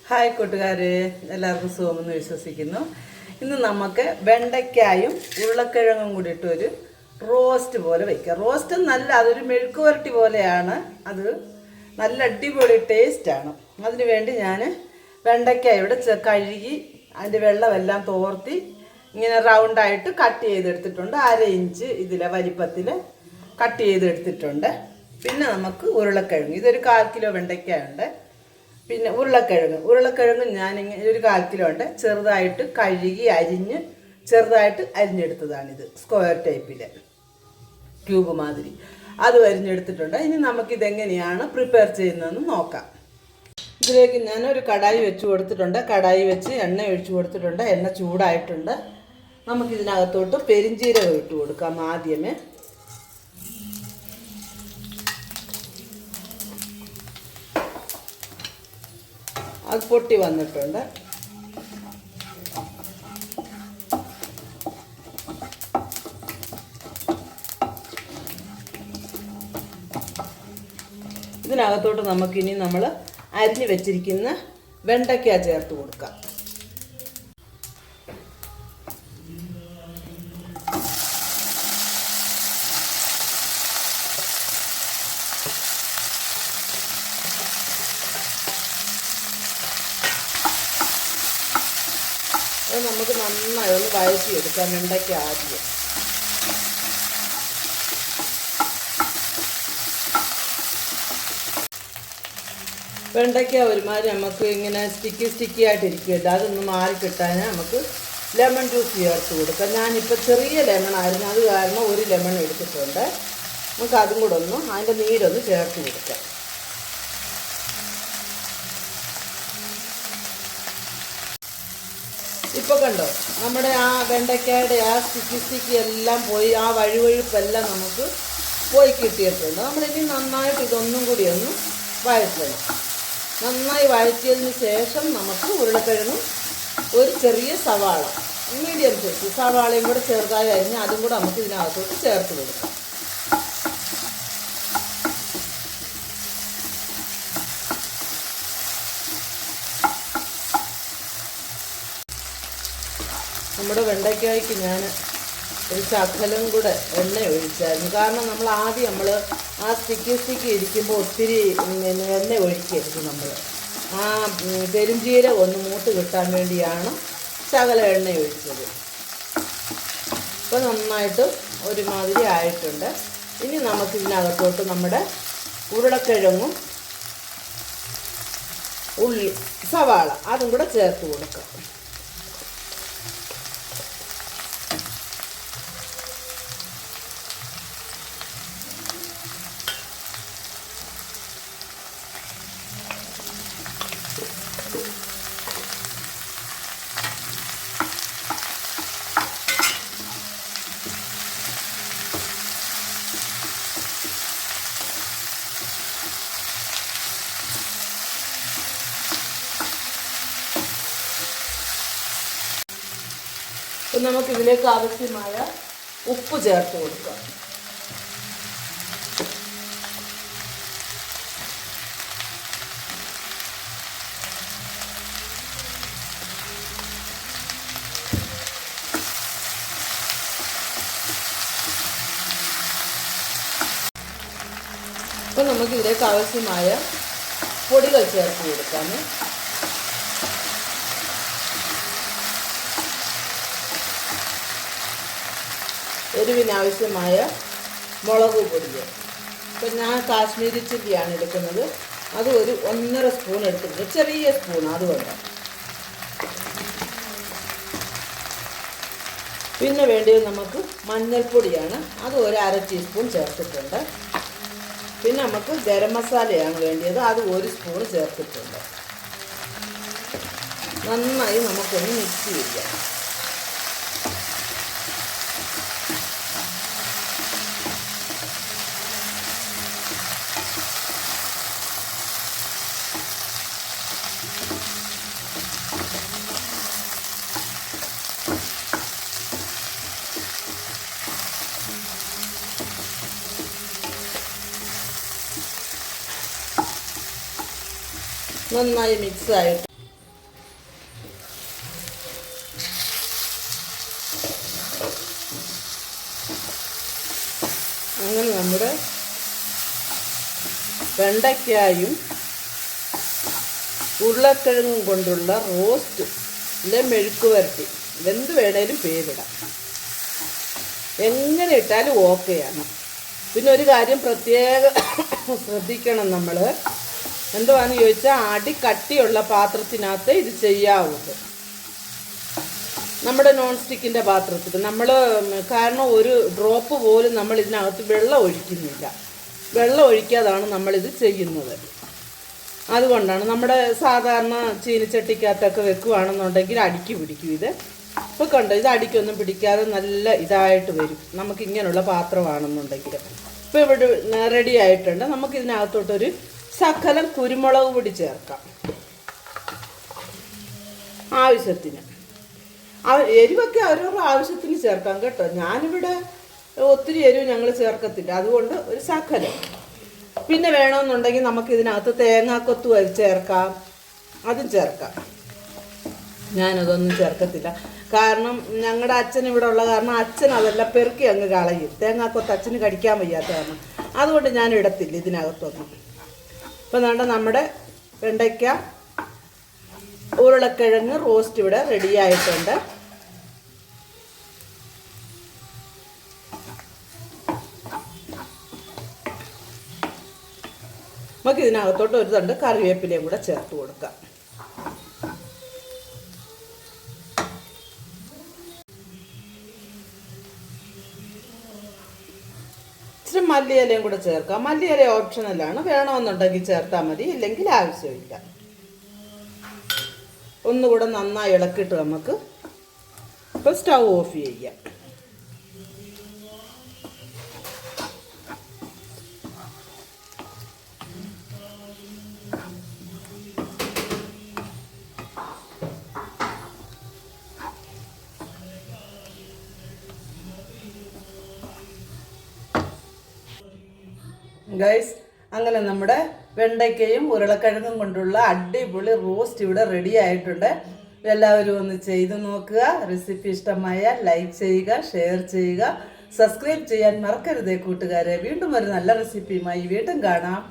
Hi കൂട്ടുകാരെ, എല്ലാവർക്കും സുഖമെന്ന് വിശ്വസിക്കുന്നു. ഇന്ന് നമുക്ക് വെണ്ടയ്ക്കായും ഉരുളക്കിഴങ്ങും കൂടി ഇട്ടൊരു റോസ്റ്റ് പോലെ വയ്ക്കാം. റോസ്റ്റ് നല്ല അതൊരു മെഴുക്ക് പുരട്ടി പോലെയാണ്. അത് നല്ല അടിപൊളി ടേസ്റ്റാണ്. അതിന് വേണ്ടി ഞാൻ വെണ്ടയ്ക്കായ ഇവിടെ കഴുകി അതിൻ്റെ വെള്ളമെല്ലാം തോർത്തി ഇങ്ങനെ റൗണ്ടായിട്ട് കട്ട് ചെയ്തെടുത്തിട്ടുണ്ട്. 1/2 ഇഞ്ച് ഇതിലെ വലിപ്പത്തിൽ കട്ട് ചെയ്തെടുത്തിട്ടുണ്ട്. പിന്നെ നമുക്ക് ഉരുളക്കിഴങ്ങ്, ഇതൊരു 1/4 കിലോ വെണ്ടയ്ക്കായുണ്ട്. പിന്നെ ഉരുളക്കിഴങ്ങ് ഞാനിങ്ങനെ ഒരു 1/4 കിലോ ഉണ്ട്. ചെറുതായിട്ട് കഴുകി ചെറുതായിട്ട് അരിഞ്ഞെടുത്തതാണിത്. സ്ക്വയർ ടൈപ്പിൽ ക്യൂബ് മാതിരി അത് അരിഞ്ഞെടുത്തിട്ടുണ്ട്. ഇനി നമുക്കിതെങ്ങനെയാണ് പ്രിപ്പയർ ചെയ്യുന്നതെന്ന് നോക്കാം. ഇതിലേക്ക് ഞാനൊരു കടായി വെച്ച് കൊടുത്തിട്ടുണ്ട്. കടായി വെച്ച് എണ്ണ ഒഴിച്ചു കൊടുത്തിട്ടുണ്ട്. എണ്ണ ചൂടായിട്ടുണ്ട്. നമുക്കിതിനകത്തോട്ട് പെരിഞ്ചീരകം ഇട്ട് കൊടുക്കാം. ആദ്യമേ അത് പൊട്ടി വന്നിട്ടുണ്ട്. ഇതിനകത്തോട്ട് നമുക്കിനി നമ്മൾ അരിഞ്ഞു വെച്ചിരിക്കുന്ന വെണ്ടയ്ക്ക ചേർത്ത് കൊടുക്കാം. അത് നമുക്ക് നന്നായി ഒന്ന് വഴറ്റിയെടുക്കാം. വെണ്ടയ്ക്ക ആദ്യം വെണ്ടയ്ക്ക ഒരുമാതിരി നമുക്ക് ഇങ്ങനെ സ്റ്റിക്കി ആയിട്ടിരിക്കുകയില്ല. അതൊന്ന് മാറിക്കിട്ടാൻ നമുക്ക് ലെമൺ ജ്യൂസ് ചേർത്ത് കൊടുക്കാം. ഞാനിപ്പോൾ ചെറിയ ലെമൺ ആയിരുന്നു, അത് കാരണം ഒരു ലെമൺ എടുത്തിട്ടുണ്ട്. നമുക്ക് അതും കൂടെ അതിൻ്റെ നീരൊന്ന് ചേർത്ത് കൊടുക്കാം. ഇപ്പോൾ കണ്ടോ, നമ്മുടെ ആ വെണ്ടയ്ക്കയുടെ ആ സ്റ്റിക്കി എല്ലാം പോയി, ആ വഴുവഴുപ്പെല്ലാം നമുക്ക് പോയി കിട്ടിയിട്ടുണ്ട്. നമ്മളിനി നന്നായിട്ട് ഇതൊന്നും കൂടി ഒന്ന് വഴറ്റണം. നന്നായി വഴറ്റിയതിന് ശേഷം നമുക്ക് ഉരുളക്കിഴങ്ങും ഒരു ചെറിയ സവാള, മീഡിയം സൈസ് സവാളയും കൂടെ ചെറുതായി അരിഞ്ഞ് അതും കൂടെ നമുക്ക് ഇതിനകത്തോട്ട് ചേർത്ത് കൊടുക്കാം. നമ്മുടെ വെണ്ടയ്ക്കായ്ക്ക് ഞാൻ ഒരു ശകലം കൂടെ എണ്ണ ഒഴിച്ചായിരുന്നു. കാരണം നമ്മൾ ആദ്യം ആ സ്റ്റിക്കി ഇരിക്കുമ്പോൾ ഒത്തിരി എണ്ണ ഒഴിക്കരുത്. നമ്മൾ ആ പെരുംജീരകം ഒന്ന് മൂത്ത് കിട്ടാൻ വേണ്ടിയാണ് ശകലം എണ്ണ ഒഴിച്ചത്. ഇപ്പോൾ നന്നായിട്ട് ഒരുമാതിരി ആയിട്ടുണ്ട്. ഇനി നമുക്കിതിനകത്തോട്ട് നമ്മുടെ ഉരുളക്കിഴങ്ങും ഉള്ളി, സവാള അതും കൂടെ ചേർത്ത് കൊടുക്കാം. അപ്പം നമുക്കിതിലേക്ക് ആവശ്യമായ ഉപ്പ് ചേർത്ത് കൊടുക്കാം. അപ്പം നമുക്കിതിലേക്ക് ആവശ്യമായ പൊടികൾ ചേർത്ത് കൊടുക്കാം. എരിവിനാവശ്യമായ മുളക് പൊടി. ഇപ്പം ഞാൻ കാശ്മീരി ചില്ലിയാണ് എടുക്കുന്നത്. അത് ഒരു 1.5 സ്പൂൺ എടുത്തിട്ടുണ്ട്, ചെറിയ സ്പൂൺ, അതുകൊണ്ട്. പിന്നെ വേണ്ടത് നമുക്ക് മഞ്ഞൾപ്പൊടിയാണ്. അത് ഒരു 1/2 ടീസ്പൂൺ ചേർത്തിട്ടുണ്ട്. പിന്നെ നമുക്ക് ഗരം മസാലയാണ് വേണ്ടത്. അത് 1 സ്പൂൺ ചേർത്തിട്ടുണ്ട്. നന്നായി നമുക്കൊന്ന് മിക്സ് ചെയ്യാം. നന്നായി മിക്സ് ആയിട്ട് നമ്മുടെ വെണ്ടയ്ക്കായും ഉരുളക്കിഴങ്ങും കൊണ്ടുള്ള റോസ്റ്റ് അല്ലെ മെഴുക്ക് വരട്ടി, എന്ത് വേണേലും പേരിടാം, എങ്ങനെ ഇട്ടാലും ഓക്കെയാണ്. പിന്നെ ഒരു കാര്യം പ്രത്യേകം ശ്രദ്ധിക്കണം, നമ്മൾ എന്തുവാന്ന് ചോദിച്ചാൽ അടി കട്ടിയുള്ള പാത്രത്തിനകത്ത് ഇത് ചെയ്യാവുള്ളൂ. നമ്മുടെ നോൺ സ്റ്റിക്കിൻ്റെ പാത്രത്തിൽ നമ്മൾ, കാരണം ഒരു ഡ്രോപ്പ് പോലും നമ്മൾ ഇതിനകത്ത് വെള്ളം ഒഴിക്കുന്നില്ല, വെള്ളം ഒഴിക്കാതാണ് നമ്മളിത് ചെയ്യുന്നത്. അതുകൊണ്ടാണ് നമ്മുടെ സാധാരണ ചീനിച്ചട്ടിക്കകത്തൊക്കെ വെക്കുകയാണെന്നുണ്ടെങ്കിൽ അടിക്ക് പിടിക്കും ഇത്. ഇപ്പോൾ കണ്ടോ, ഇത് അടിക്കൊന്നും പിടിക്കാതെ നല്ല ഇതായിട്ട് വരും നമുക്കിങ്ങനെയുള്ള പാത്രമാണെന്നുണ്ടെങ്കിൽ. ഇപ്പോൾ ഇവിടെ റെഡി ആയിട്ടുണ്ട്. നമുക്കിതിനകത്തോട്ടൊരു ശകലം കുരുമുളക് പൊടി ചേർക്കാം ആവശ്യത്തിന്. എരിവൊക്കെ ഓരോരോ ആവശ്യത്തിന് ചേർക്കാം കേട്ടോ. ഞാനിവിടെ ഒത്തിരി എരിവ് ഞങ്ങൾ ചേർക്കത്തില്ല, അതുകൊണ്ട് ഒരു ശകലം. പിന്നെ വേണമെന്നുണ്ടെങ്കിൽ നമുക്കിതിനകത്ത് തേങ്ങാക്കൊത്തു ചേർക്കാം, അതും ചേർക്കാം. ഞാനതൊന്നും ചേർക്കത്തില്ല, കാരണം ഞങ്ങളുടെ അച്ഛൻ ഇവിടെ ഉള്ള കാരണം അച്ഛൻ അതെല്ലാം പെറുക്കി അങ്ങ് കളയും. തേങ്ങാക്കൊത്ത് അച്ഛന് കടിക്കാൻ വയ്യാത്ത കാരണം, അതുകൊണ്ട് ഞാൻ ഇടത്തില്ല ഇതിനകത്തൊന്നും. ഇപ്പം വേണ്ട നമ്മുടെ വെണ്ടയ്ക്ക ഉരുളക്കിഴങ്ങ് റോസ്റ്റ് ഇവിടെ റെഡി ആയിട്ടുണ്ട്. നമുക്ക് ഇതിനകത്തോട്ട് ഒരു തണ്ട് കറിവേപ്പിലയും കൂടെ ചേർത്ത് കൊടുക്കാം. ഇച്ചിരി മല്ലിയിലയും കൂടെ ചേർക്കാം. മല്ലിയില ഓപ്ഷണലാണ്, വേണമെന്നുണ്ടെങ്കിൽ ചേർത്താൽ മതി, ഇല്ലെങ്കിൽ ആവശ്യമില്ല. ഒന്നുകൂടെ നന്നായി ഇളക്കിയിട്ട് നമുക്ക് ഇപ്പോൾ സ്റ്റൗ ഓഫ് ചെയ്യാം. ഗൈസ്, അങ്ങനെ നമ്മുടെ വെണ്ടയ്ക്കയും ഉരുളക്കിഴങ്ങും കൊണ്ടുള്ള അടിപൊളി റോസ്റ്റ് ഇവിടെ റെഡി ആയിട്ടുണ്ട്. എല്ലാവരും ഒന്ന് ചെയ്ത് നോക്കുക. റെസിപ്പി ഇഷ്ടമായാൽ ലൈക്ക് ചെയ്യുക, ഷെയർ ചെയ്യുക, സബ്സ്ക്രൈബ് ചെയ്യാൻ മറക്കരുതേ കൂട്ടുകാരെ. വീണ്ടും ഒരു നല്ല റെസിപ്പിയുമായി വീണ്ടും കാണാം.